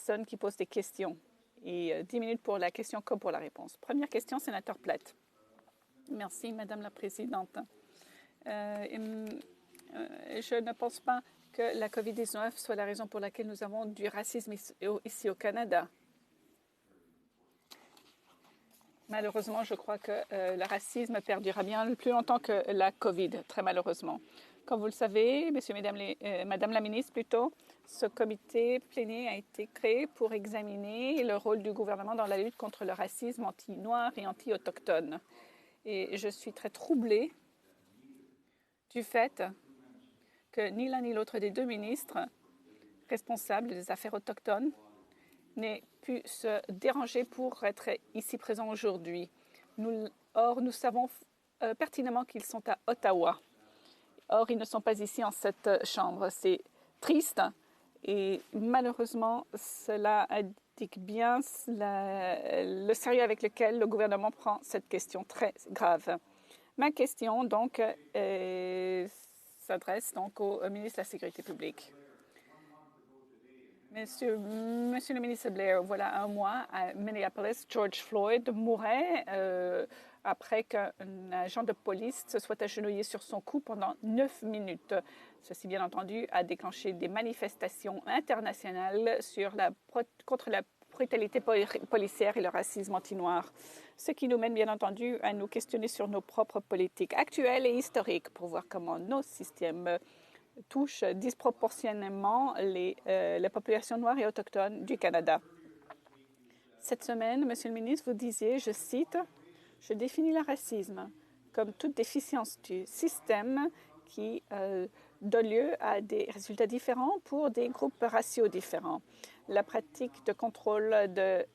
personnes qui posent des questions et 10 minutes pour la question comme pour la réponse. Première question, sénateur Platt. Merci, Madame la Présidente. Je ne pense pas que la COVID-19 soit la raison pour laquelle nous avons du racisme ici au Canada. Malheureusement, je crois que le racisme perdurera bien plus longtemps que la COVID, très malheureusement. Comme vous le savez, Madame la ministre, plutôt, ce comité plénier a été créé pour examiner le rôle du gouvernement dans la lutte contre le racisme anti-noir et anti-autochtone. Et je suis très troublée du fait que ni l'un ni l'autre des deux ministres responsables des affaires autochtones n'ait pu se déranger pour être ici présent aujourd'hui. Or, nous savons pertinemment qu'ils sont à Ottawa. Or, ils ne sont pas ici en cette chambre. C'est triste et malheureusement, cela indique bien le sérieux avec lequel le gouvernement prend cette question très grave. Ma question, donc, s'adresse donc au ministre de la Sécurité publique. Monsieur le ministre Blair, voilà un mois à Minneapolis, George Floyd mourait après qu'un agent de police se soit agenouillé sur son cou pendant 9 minutes. Ceci, bien entendu, a déclenché des manifestations internationales contre la brutalité policière et le racisme anti-noir, ce qui nous mène, bien entendu, à nous questionner sur nos propres politiques actuelles et historiques pour voir comment nos systèmes touche disproportionnellement les populations noires et autochtones du Canada. Cette semaine, Monsieur le ministre, vous disiez, je cite, « Je définis le racisme comme toute déficience du système qui donne lieu à des résultats différents pour des groupes raciaux différents. La pratique de contrôle de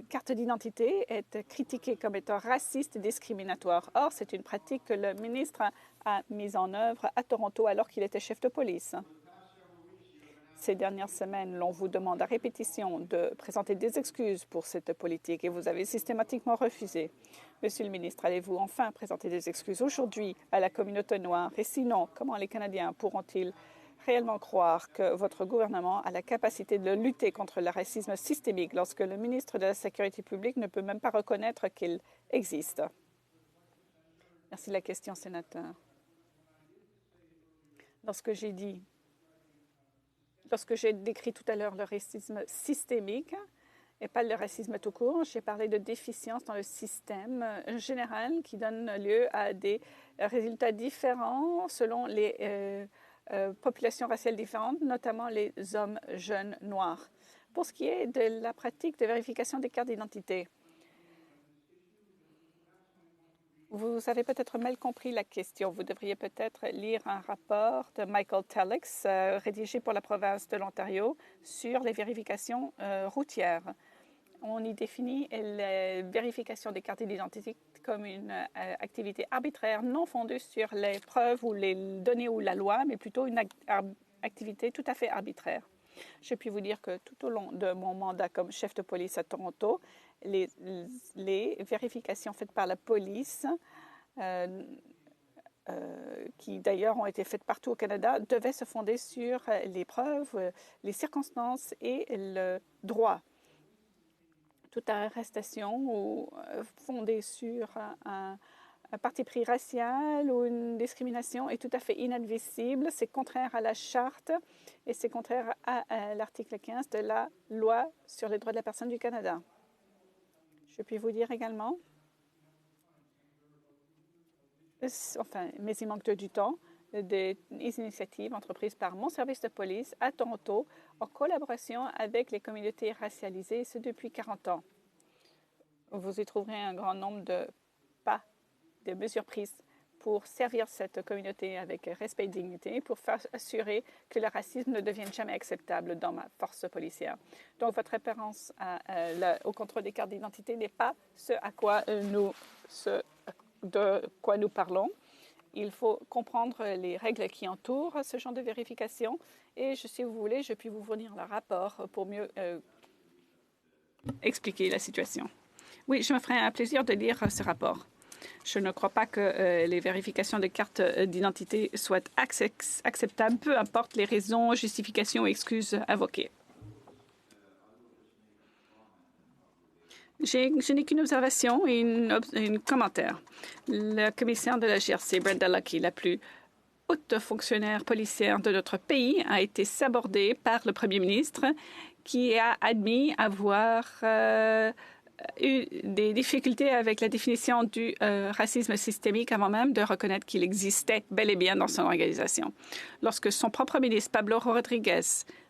carte d'identité est critiquée comme étant raciste et discriminatoire. Or, c'est une pratique que le ministre a mise en œuvre à Toronto alors qu'il était chef de police. Ces dernières semaines, l'on vous demande à répétition de présenter des excuses pour cette politique et vous avez systématiquement refusé. Monsieur le ministre, allez-vous enfin présenter des excuses aujourd'hui à la communauté noire? Et sinon, comment les Canadiens pourront-ils réellement croire que votre gouvernement a la capacité de lutter contre le racisme systémique lorsque le ministre de la Sécurité publique ne peut même pas reconnaître qu'il existe? Merci de la question, sénateur. Lorsque j'ai décrit tout à l'heure le racisme systémique et pas le racisme tout court, j'ai parlé de déficience dans le système général qui donne lieu à des résultats différents selon les populations raciales différentes, notamment les hommes jeunes noirs. Pour ce qui est de la pratique de vérification des cartes d'identité, vous avez peut-être mal compris la question. Vous devriez peut-être lire un rapport de Michael Telix, rédigé pour la province de l'Ontario, sur les vérifications routières. On y définit la vérification des cartes d'identité comme une activité arbitraire non fondée sur les preuves ou les données ou la loi, mais plutôt une activité tout à fait arbitraire. Je puis vous dire que tout au long de mon mandat comme chef de police à Toronto, les vérifications faites par la police, qui d'ailleurs ont été faites partout au Canada, devaient se fonder sur les preuves, les circonstances et le droit. Toute arrestation fondée sur un parti pris racial ou une discrimination est tout à fait inadmissible. C'est contraire à la charte et c'est contraire à l'article 15 de la loi sur les droits de la personne du Canada. Je puis vous dire également, mais il manque du temps, des initiatives entreprises par mon service de police à Toronto en collaboration avec les communautés racialisées, ce depuis 40 ans. Vous y trouverez un grand nombre de mesures prises pour servir cette communauté avec respect et dignité, pour faire assurer que le racisme ne devienne jamais acceptable dans ma force policière. Donc, votre référence au contrôle des cartes d'identité n'est pas ce de quoi nous parlons. Il faut comprendre les règles qui entourent ce genre de vérification. Et si vous voulez, je puis vous fournir le rapport pour mieux expliquer la situation. Oui, je me ferai un plaisir de lire ce rapport. Je ne crois pas que les vérifications de cartes d'identité soient acceptables, peu importe les raisons, justifications ou excuses invoquées. Je n'ai qu'une observation et un commentaire. La commissaire de la GRC, Brenda Lucki, la plus haute fonctionnaire policière de notre pays, a été sabordée par le Premier ministre qui a admis avoir eu des difficultés avec la définition du racisme systémique avant même de reconnaître qu'il existait bel et bien dans son organisation. Lorsque son propre ministre, Pablo Rodriguez,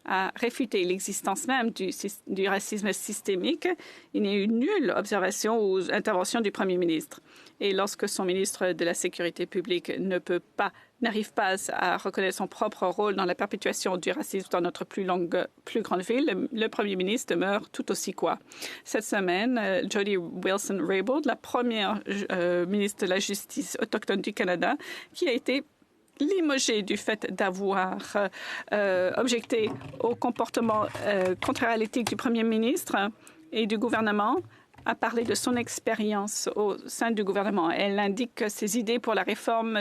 a réfuté l'existence même du racisme systémique, il n'y a eu nulle observation ou intervention du Premier ministre. Et lorsque son ministre de la Sécurité publique n'arrive pas à reconnaître son propre rôle dans la perpétuation du racisme dans notre plus grande ville, le Premier ministre demeure tout aussi quoi. Cette semaine, Jody Wilson-Raybould, la première ministre de la Justice autochtone du Canada, qui a été limogée du fait d'avoir objecté au comportement contraire à l'éthique du Premier ministre et du gouvernement, a parlé de son expérience au sein du gouvernement. Elle indique que ses idées pour la réforme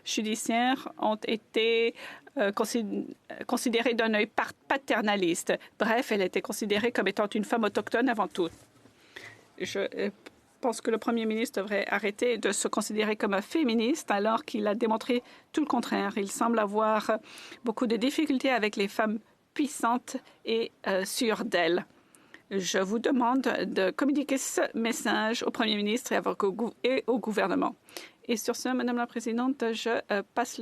judiciaire ont été considérées d'un œil paternaliste. Bref, elle était considérée comme étant une femme autochtone avant tout. Je pense que le Premier ministre devrait arrêter de se considérer comme un féministe alors qu'il a démontré tout le contraire. Il semble avoir beaucoup de difficultés avec les femmes puissantes et sûres d'elles. Je vous demande de communiquer ce message au Premier ministre et au gouvernement. Et sur ce, Madame la Présidente, je passe